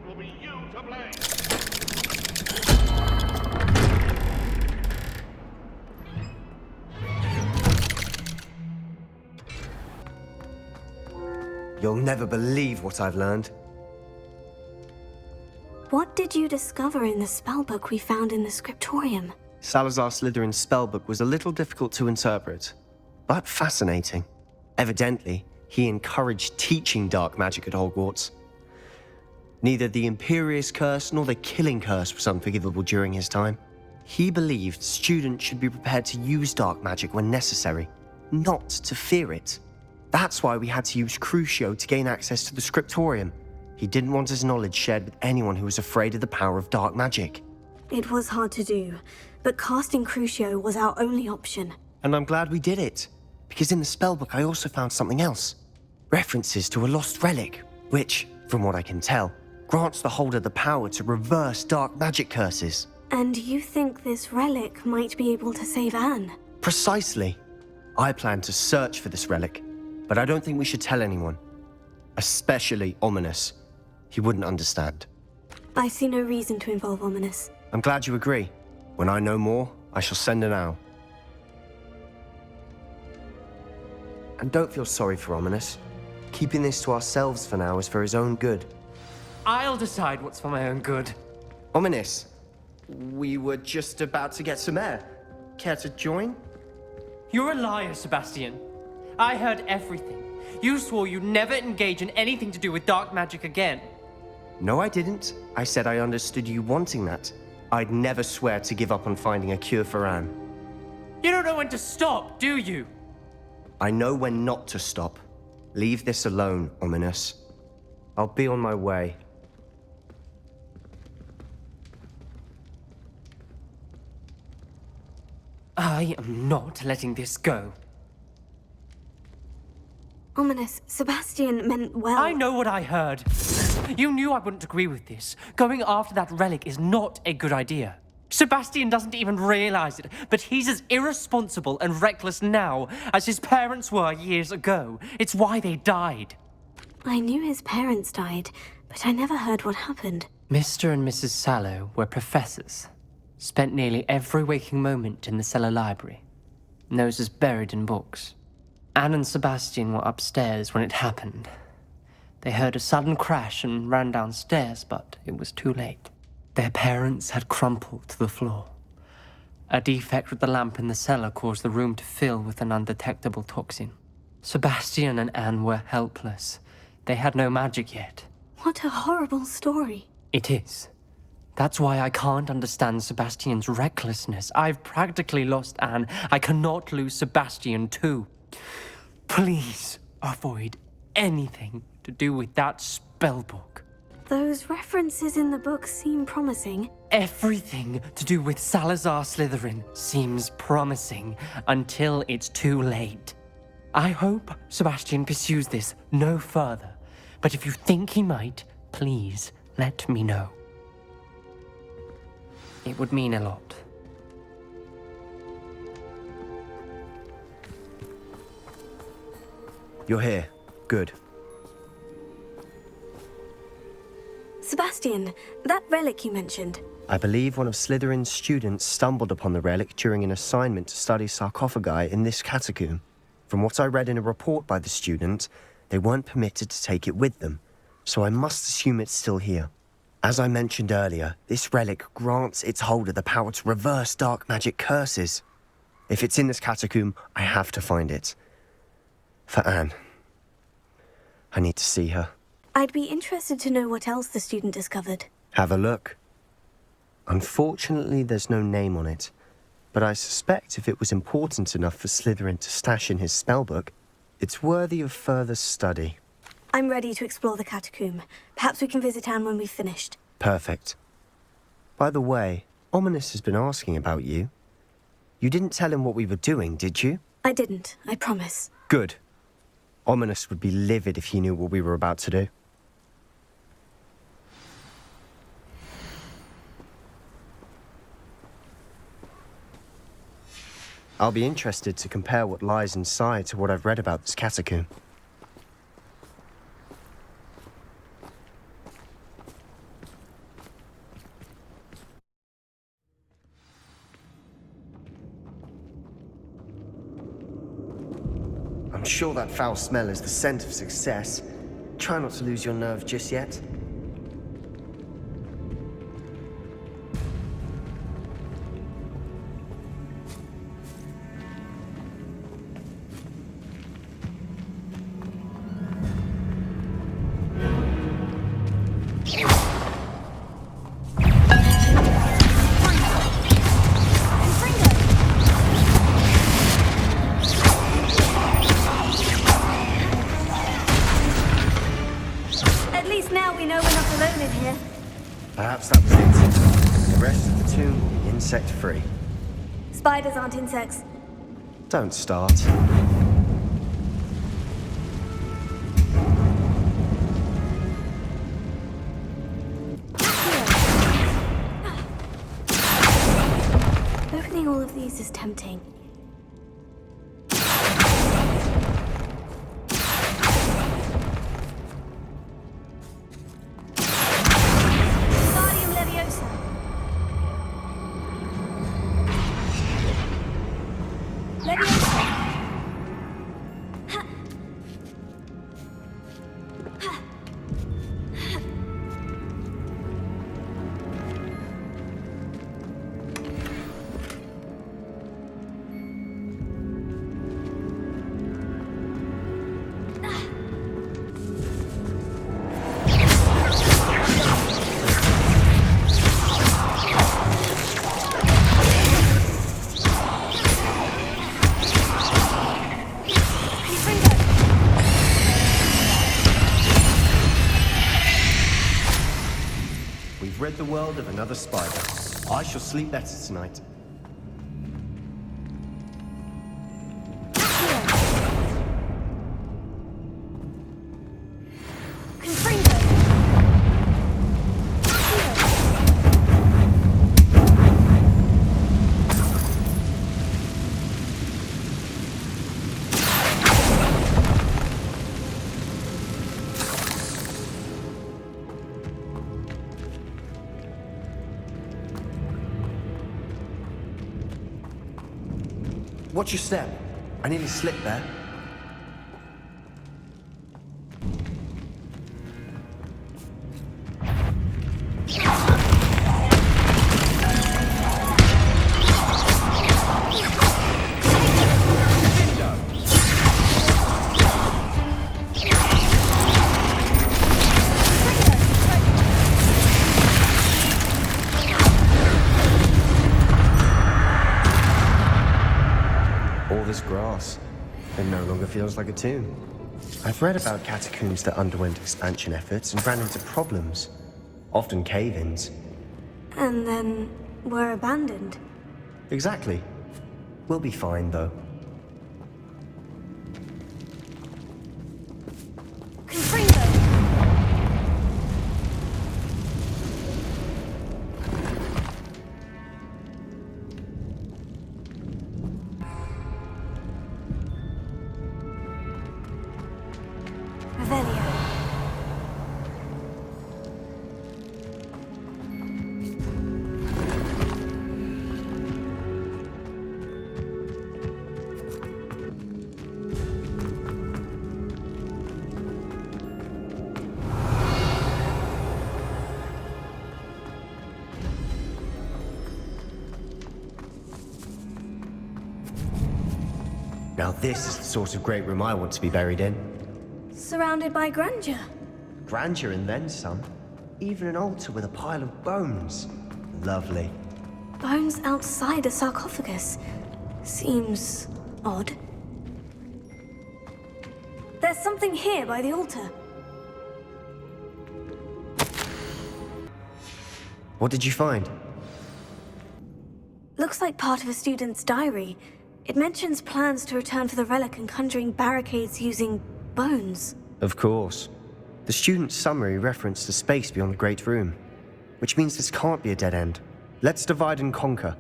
will be you to blame. You'll never believe what I've learned. What did you discover in the spellbook we found in the scriptorium? Salazar Slytherin's spellbook was a little difficult to interpret, but fascinating. Evidently, he encouraged teaching dark magic at Hogwarts. Neither the Imperius Curse nor the Killing Curse was unforgivable during his time. He believed students should be prepared to use dark magic when necessary, not to fear it. That's why we had to use Crucio to gain access to the scriptorium. He didn't want his knowledge shared with anyone who was afraid of the power of dark magic. It was hard to do, but casting Crucio was our only option. And I'm glad we did it, because in the spellbook I also found something else. References to a lost relic, which, from what I can tell, grants the holder the power to reverse dark magic curses. And you think this relic might be able to save Anne? Precisely. I plan to search for this relic, but I don't think we should tell anyone. Especially Ominous. He wouldn't understand. I see no reason to involve Ominous. I'm glad you agree. When I know more, I shall send an owl. And don't feel sorry for Ominous. Keeping this to ourselves for now is for his own good. I'll decide what's for my own good. Ominous, we were just about to get some air. Care to join? You're a liar, Sebastian. I heard everything. You swore you'd never engage in anything to do with dark magic again. No, I didn't. I said I understood you wanting that. I'd never swear to give up on finding a cure for Anne. You don't know when to stop, do you? I know when not to stop. Leave this alone, Ominous. I'll be on my way. I am not letting this go. Ominous, Sebastian meant well. I know what I heard. You knew I wouldn't agree with this. Going after that relic is not a good idea. Sebastian doesn't even realize it, but he's as irresponsible and reckless now as his parents were years ago. It's why they died. I knew his parents died, but I never heard what happened. Mr. and Mrs. Sallow were professors. Spent nearly every waking moment in the cellar library. Noses buried in books. Anne and Sebastian were upstairs when it happened. They heard a sudden crash and ran downstairs, but it was too late. Their parents had crumpled to the floor. A defect with the lamp in the cellar caused the room to fill with an undetectable toxin. Sebastian and Anne were helpless. They had no magic yet. What a horrible story. It is. That's why I can't understand Sebastian's recklessness. I've practically lost Anne. I cannot lose Sebastian too. Please avoid anything to do with that spellbook. Those references in the book seem promising. Everything to do with Salazar Slytherin seems promising until it's too late. I hope Sebastian pursues this no further, but if you think he might, please let me know. It would mean a lot. You're here. Good. Sebastian, that relic you mentioned. I believe one of Slytherin's students stumbled upon the relic during an assignment to study sarcophagi in this catacomb. From what I read in a report by the student, they weren't permitted to take it with them, so I must assume it's still here. As I mentioned earlier, this relic grants its holder the power to reverse dark magic curses. If it's in this catacomb, I have to find it. For Anne. I need to see her. I'd be interested to know what else the student discovered. Have a look. Unfortunately, there's no name on it, but I suspect if it was important enough for Slytherin to stash in his spellbook, it's worthy of further study. I'm ready to explore the catacomb. Perhaps we can visit Anne when we've finished. Perfect. By the way, Ominous has been asking about you. You didn't tell him what we were doing, did you? I didn't, I promise. Good. Ominous would be livid if he knew what we were about to do. I'll be interested to compare what lies inside to what I've read about this catacomb. I'm sure that foul smell is the scent of success. Try not to lose your nerve just yet. Perhaps that was it. The rest of the tomb will be insect-free. Spiders aren't insects. Don't start. Opening all of these is tempting. We've rid the world of another spider. I shall sleep better tonight. Watch your step. I nearly slipped there. This grass. It no longer feels like a tomb. I've read about catacombs that underwent expansion efforts and ran into problems, often cave-ins. And then were abandoned. Exactly. We'll be fine, though. Now this is the sort of great room I want to be buried in. Surrounded by grandeur. Grandeur and then some. Even an altar with a pile of bones. Lovely. Bones outside a sarcophagus. Seems odd. There's something here by the altar. What did you find? Looks like part of a student's diary. It mentions plans to return for the relic and conjuring barricades using bones. Of course. The student's summary referenced the space beyond the Great Room, which means this can't be a dead end. Let's divide and conquer.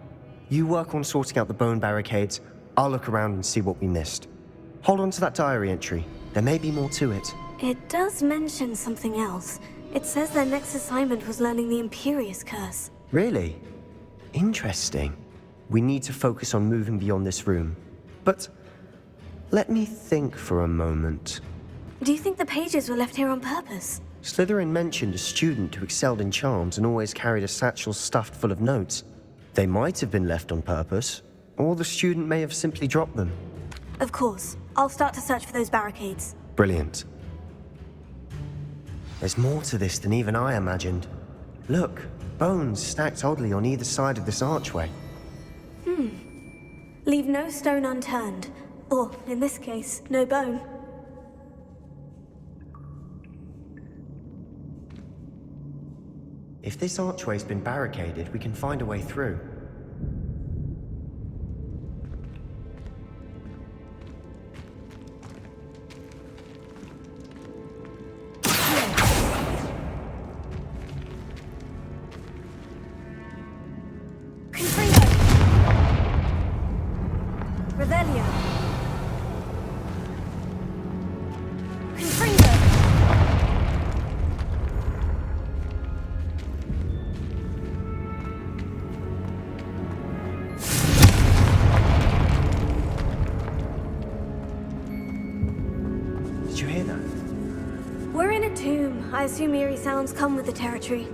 You work on sorting out the bone barricades, I'll look around and see what we missed. Hold on to that diary entry. There may be more to it. It does mention something else. It says their next assignment was learning the Imperius Curse. Really? Interesting. We need to focus on moving beyond this room. But Let me think for a moment. Do you think the pages were left here on purpose? Slytherin mentioned a student who excelled in charms and always carried a satchel stuffed full of notes. They might have been left on purpose, or the student may have simply dropped them. Of course. I'll start to search for those barricades. Brilliant. There's more to this than even I imagined. Look, bones stacked oddly on either side of this archway. Leave no stone unturned. Or, in this case, no bone. If this archway's been barricaded, we can find a way through. Did you hear that? We're in a tomb. I assume eerie sounds come with the territory.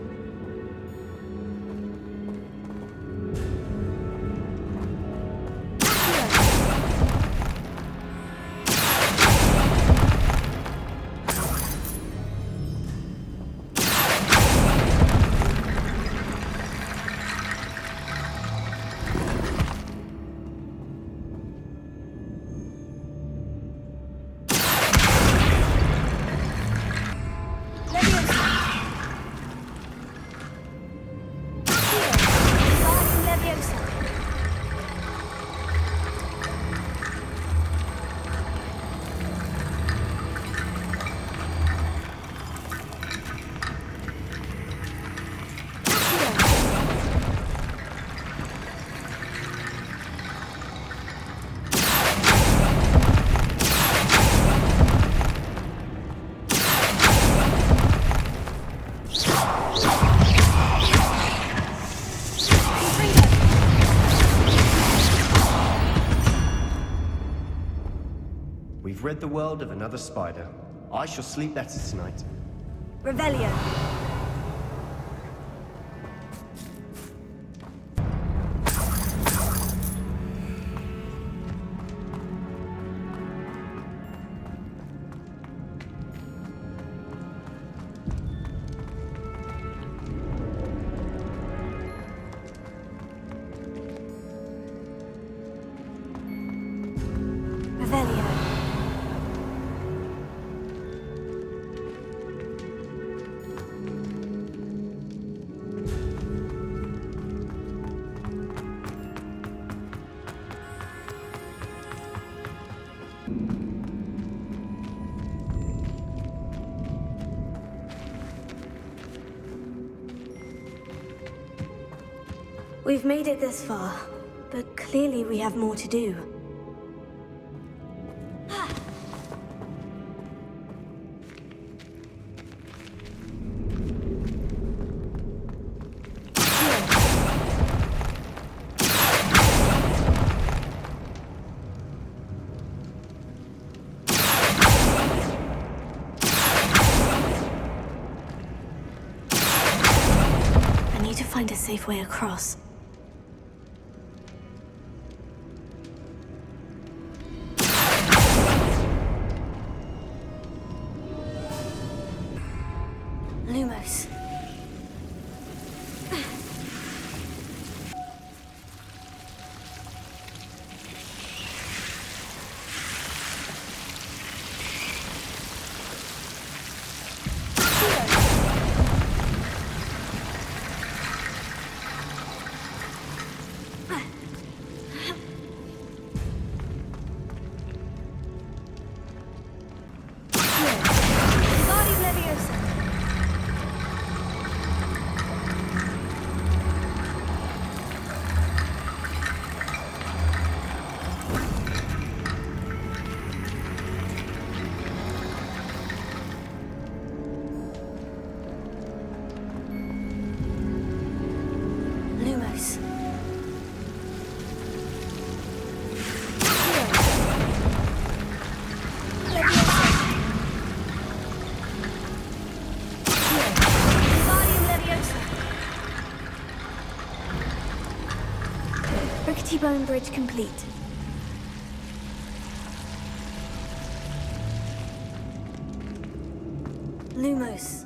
We've rid the world of another spider. I shall sleep better tonight. Revelio. Revelio. We've made it this far, but clearly we have more to do. I need to find a safe way across. Lumos. Anti-bone bridge complete. Lumos.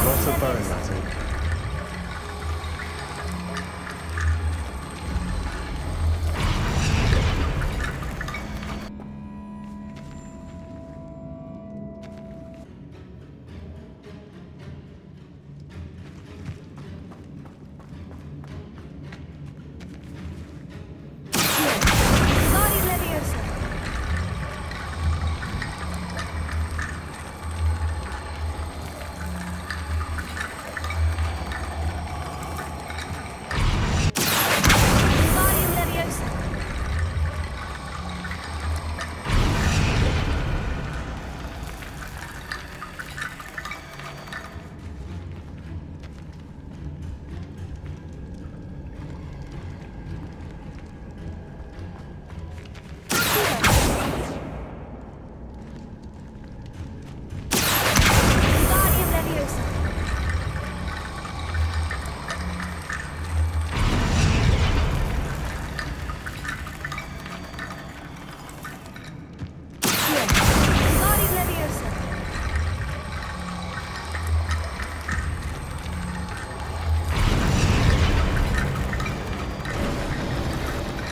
Lots of bones, I think.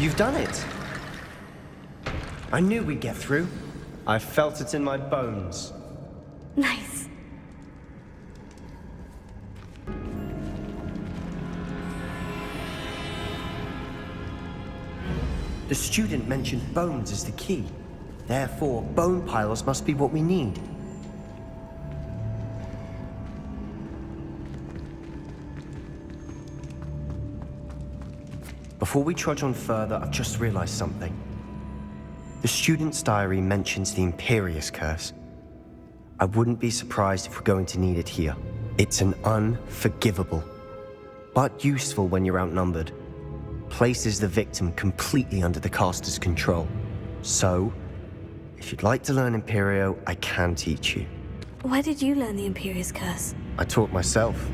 You've done it! I knew we'd get through. I felt it in my bones. Nice. The student mentioned bones as the key. Therefore, bone piles must be what we need. Before we trudge on further, I've just realized something. The student's diary mentions the Imperius Curse. I wouldn't be surprised if we're going to need it here. It's an unforgivable, but useful when you're outnumbered. Places the victim completely under the caster's control. So, if you'd like to learn Imperio, I can teach you. Where did you learn the Imperius Curse? I taught myself.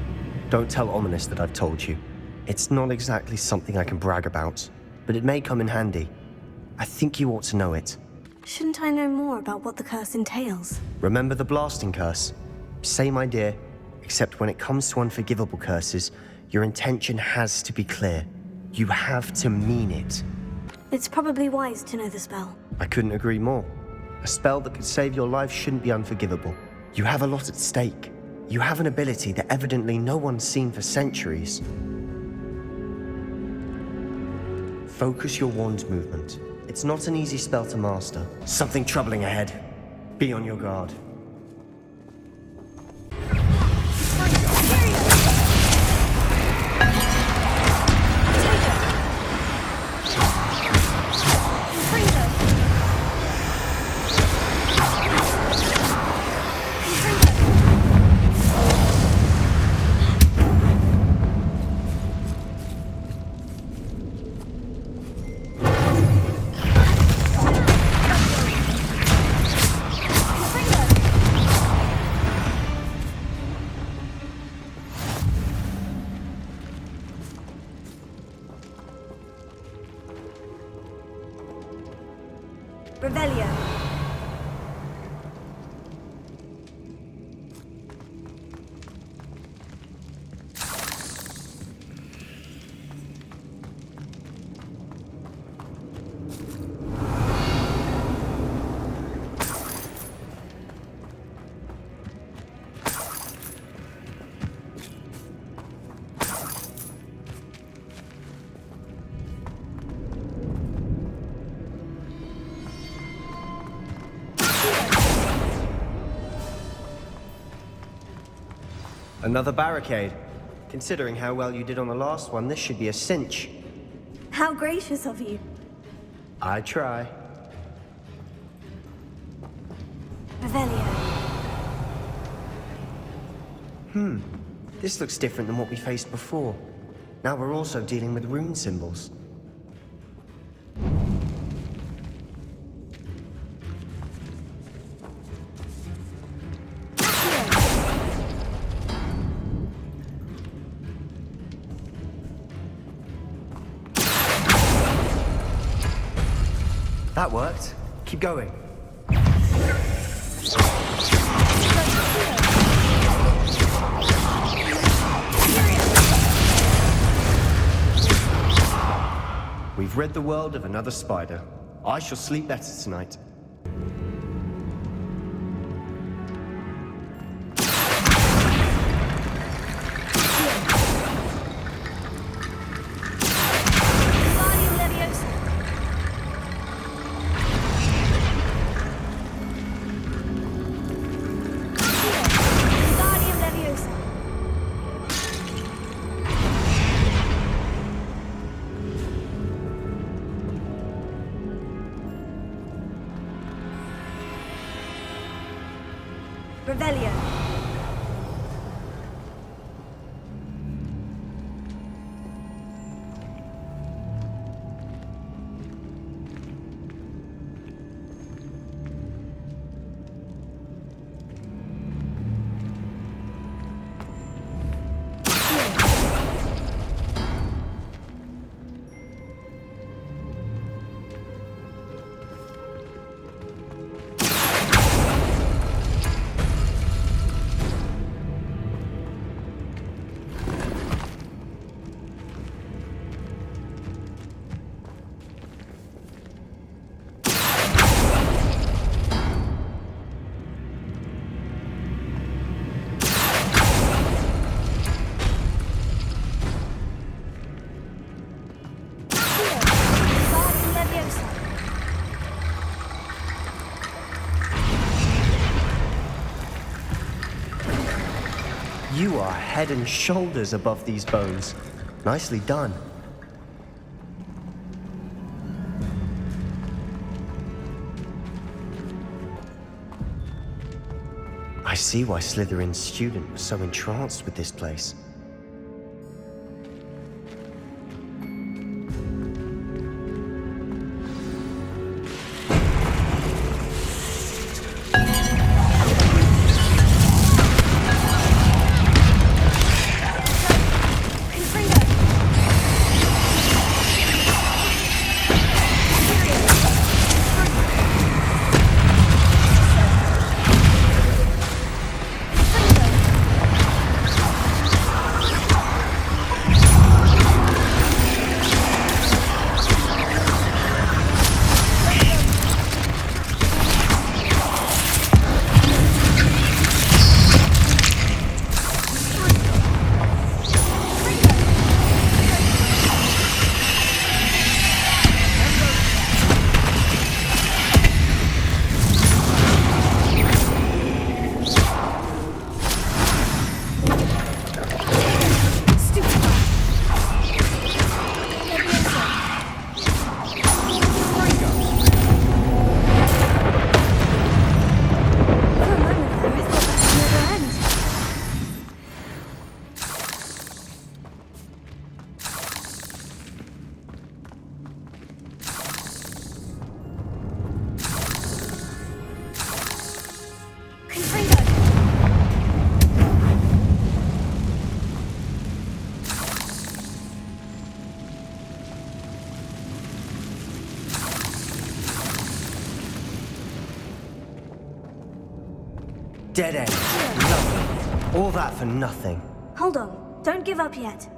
Don't tell Ominous that I've told you. It's not exactly something I can brag about, but it may come in handy. I think you ought to know it. Shouldn't I know more about what the curse entails? Remember the blasting curse? Same idea, except when it comes to unforgivable curses, your intention has to be clear. You have to mean it. It's probably wise to know the spell. I couldn't agree more. A spell that could save your life shouldn't be unforgivable. You have a lot at stake. You have an ability that evidently no one's seen for centuries. Focus your wand's movement. It's not an easy spell to master. Something troubling ahead. Be on your guard. Revelio. Another barricade. Considering how well you did on the last one, this should be a cinch. How gracious of you. I try. Revelio. This looks different than what we faced before. Now we're also dealing with rune symbols. That worked. Keep going. We've rid the world of another spider. I shall sleep better tonight. Revelio. You are head and shoulders above these bones. Nicely done. I see why Slytherin's student was so entranced with this place. Dead end. Lovely. All that for nothing. Hold on. Don't give up yet.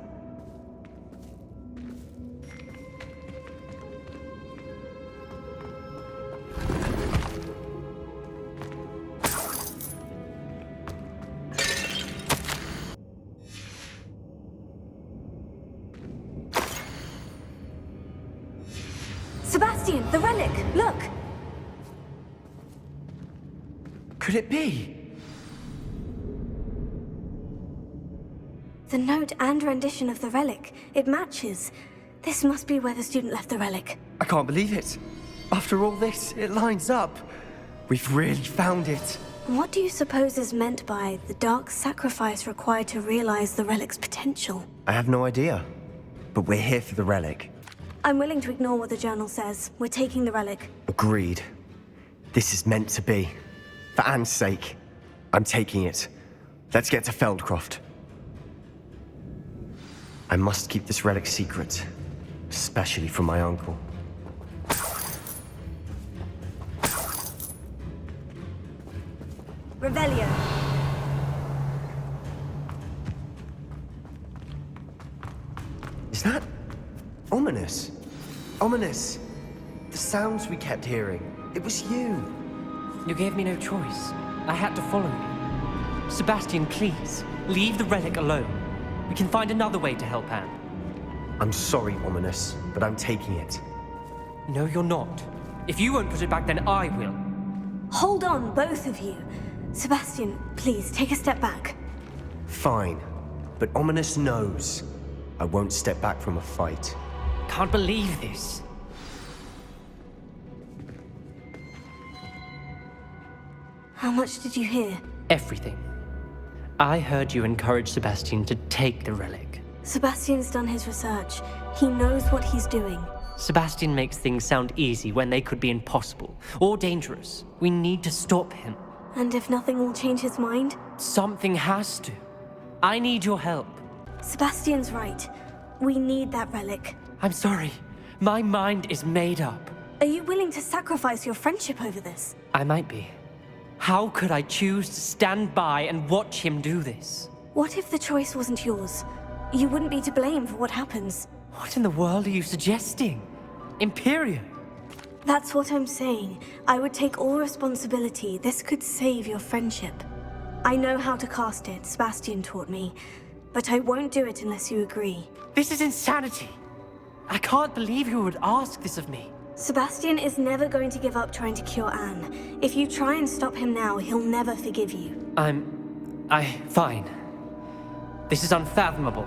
Sebastian, the relic! Look! Could it be? The note and rendition of the relic. It matches. This must be where the student left the relic. I can't believe it. After all this, it lines up. We've really found it. What do you suppose is meant by the dark sacrifice required to realize the relic's potential? I have no idea. But we're here for the relic. I'm willing to ignore what the journal says. We're taking the relic. Agreed. This is meant to be. For Anne's sake, I'm taking it. Let's get to Feldcroft. I must keep this relic secret, especially from my uncle. Revelio. Is that ominous? Ominous. The sounds we kept hearing. It was you. You gave me no choice. I had to follow you. Sebastian, please, leave the relic alone. We can find another way to help Anne. I'm sorry, Ominous, but I'm taking it. No, you're not. If you won't put it back, then I will. Hold on, both of you. Sebastian, please, take a step back. Fine. But Ominous knows I won't step back from a fight. Can't believe this. How much did you hear? Everything. I heard you encourage Sebastian to take the relic. Sebastian's done his research. He knows what he's doing. Sebastian makes things sound easy when they could be impossible or dangerous. We need to stop him. And if nothing will change his mind? Something has to. I need your help. Sebastian's right. We need that relic. I'm sorry. My mind is made up. Are you willing to sacrifice your friendship over this? I might be. How could I choose to stand by and watch him do this? What if the choice wasn't yours? You wouldn't be to blame for what happens. What in the world are you suggesting? Imperius? That's what I'm saying. I would take all responsibility. This could save your friendship. I know how to cast it, Sebastian taught me. But I won't do it unless you agree. This is insanity. I can't believe you would ask this of me. Sebastian is never going to give up trying to cure Anne. If you try and stop him now, he'll never forgive you. Fine. This is unfathomable.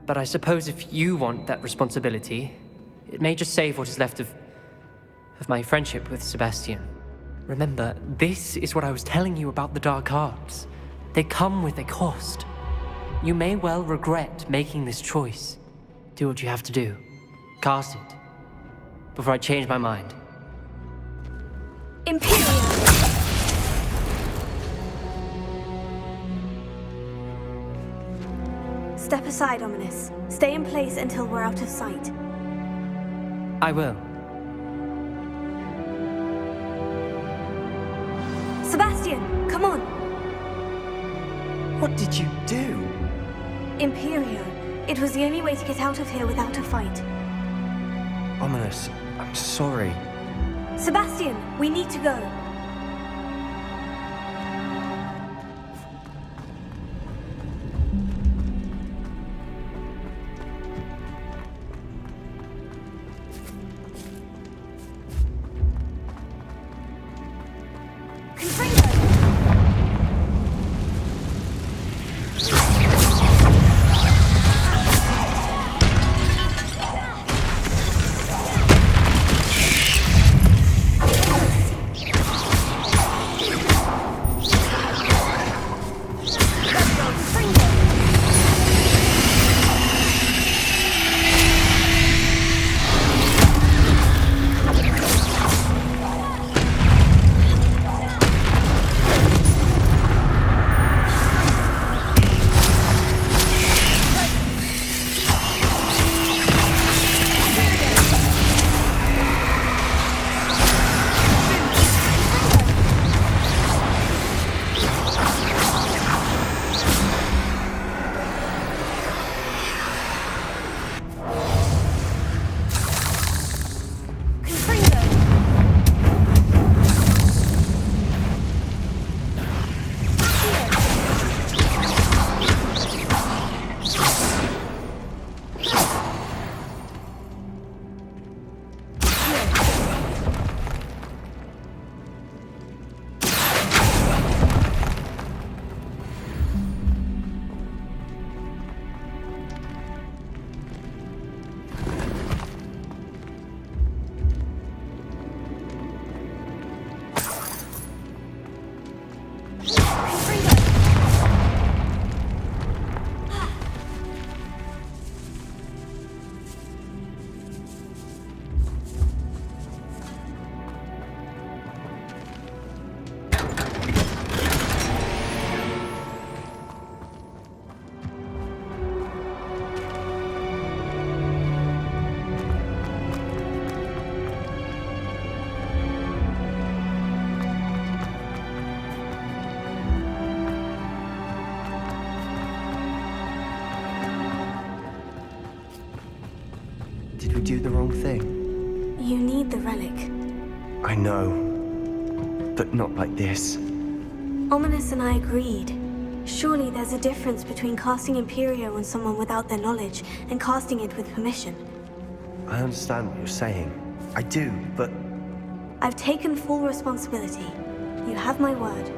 But I suppose if you want that responsibility, it may just save what is left of my friendship with Sebastian. Remember, this is what I was telling you about the dark arts. They come with a cost. You may well regret making this choice. Do what you have to do. Cast it. Before I change my mind. Imperius! Step aside, Ominous. Stay in place until we're out of sight. I will. Sebastian, come on! What did you do? Imperio. It was the only way to get out of here without a fight. Ominous, I'm sorry. Sebastian, we need to go. we do the wrong thing. You need the relic. I know. But not like this. Ominous and I agreed. Surely there's a difference between casting Imperio on someone without their knowledge and casting it with permission. I understand what you're saying. I do, but... I've taken full responsibility. You have my word.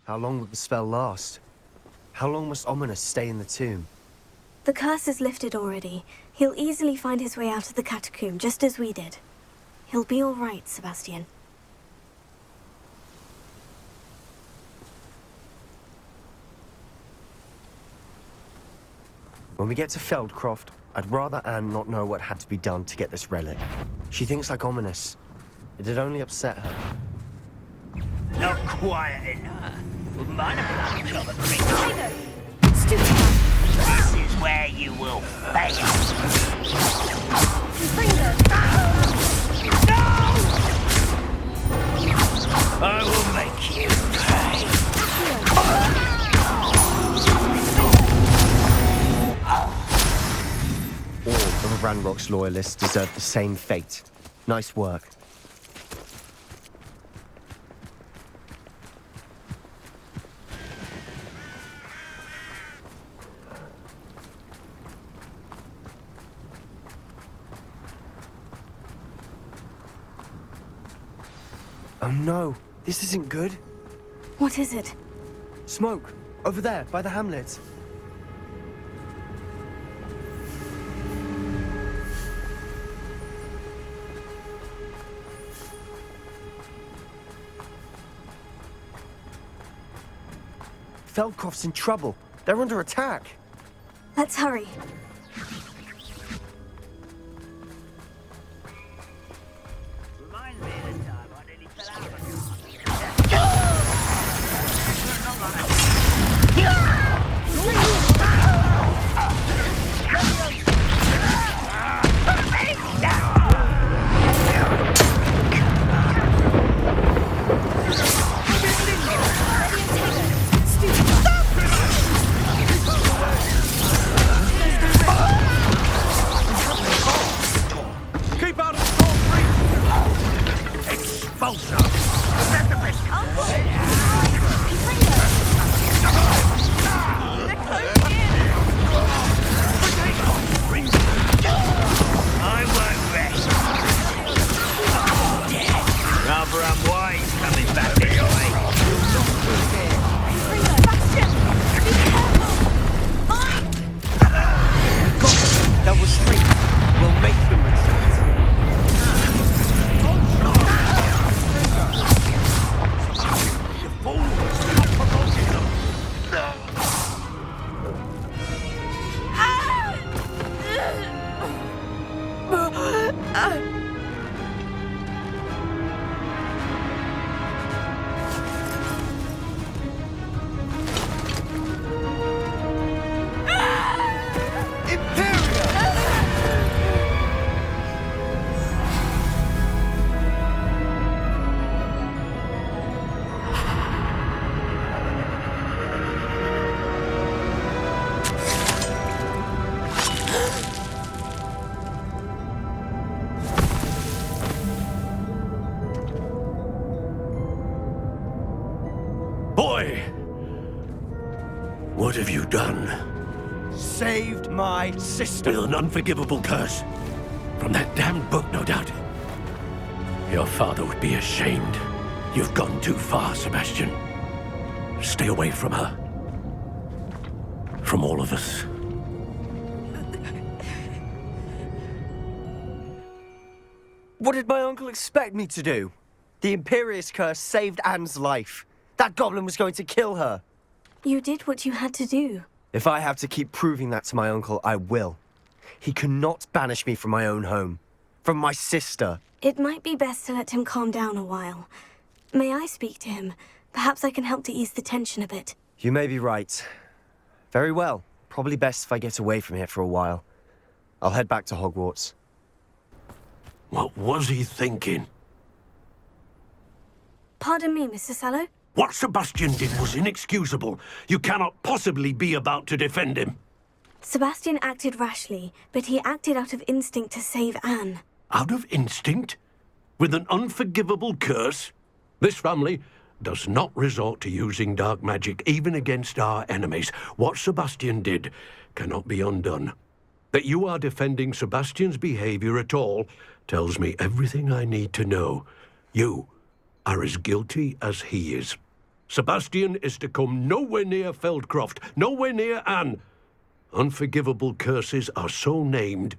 How long will the spell last? How long must Ominous stay in the tomb? The curse is lifted already. He'll easily find his way out of the catacomb, just as we did. He'll be all right, Sebastian. When we get to Feldcroft, I'd rather Anne not know what had to be done to get this relic. She thinks like Ominous. It'd only upset her. Not quiet enough. Mind if I cover quick? This is where you will fail. No! I will make you pay. All of Ranrock's loyalists deserve the same fate. Nice work. Oh no, this isn't good. What is it? Smoke, over there, by the hamlet. Feldcroft's in trouble. They're under attack. Let's hurry. Reminds me of the time I nearly fell out of a Keep out of storm reach! expulsor. Is that the best? I won't rest. Rather unwise coming back this way. That was three. We'll make them retreat. Boy! What have you done? Saved my sister. With an unforgivable curse. From that damned book, no doubt. Your father would be ashamed. You've gone too far, Sebastian. Stay away from her. From all of us. What did my uncle expect me to do? The Imperius Curse saved Anne's life. That goblin was going to kill her. You did what you had to do. If I have to keep proving that to my uncle, I will. He cannot banish me from my own home. From my sister. It might be best to let him calm down a while. May I speak to him? Perhaps I can help to ease the tension a bit. You may be right. Very well. Probably best if I get away from here for a while. I'll head back to Hogwarts. What was he thinking? Pardon me, Mr. Sallow? What Sebastian did was inexcusable. You cannot possibly be about to defend him. Sebastian acted rashly, but he acted out of instinct to save Anne. Out of instinct? With an unforgivable curse? This family does not resort to using dark magic even against our enemies. What Sebastian did cannot be undone. That you are defending Sebastian's behavior at all tells me everything I need to know. You are as guilty as he is. Sebastian is to come nowhere near Feldcroft, nowhere near Anne. Unforgivable curses are so named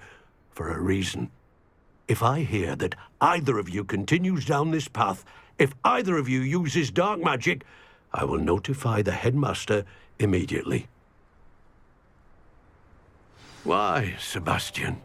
for a reason. If I hear that either of you continues down this path, if either of you uses dark magic, I will notify the headmaster immediately. Why, Sebastian?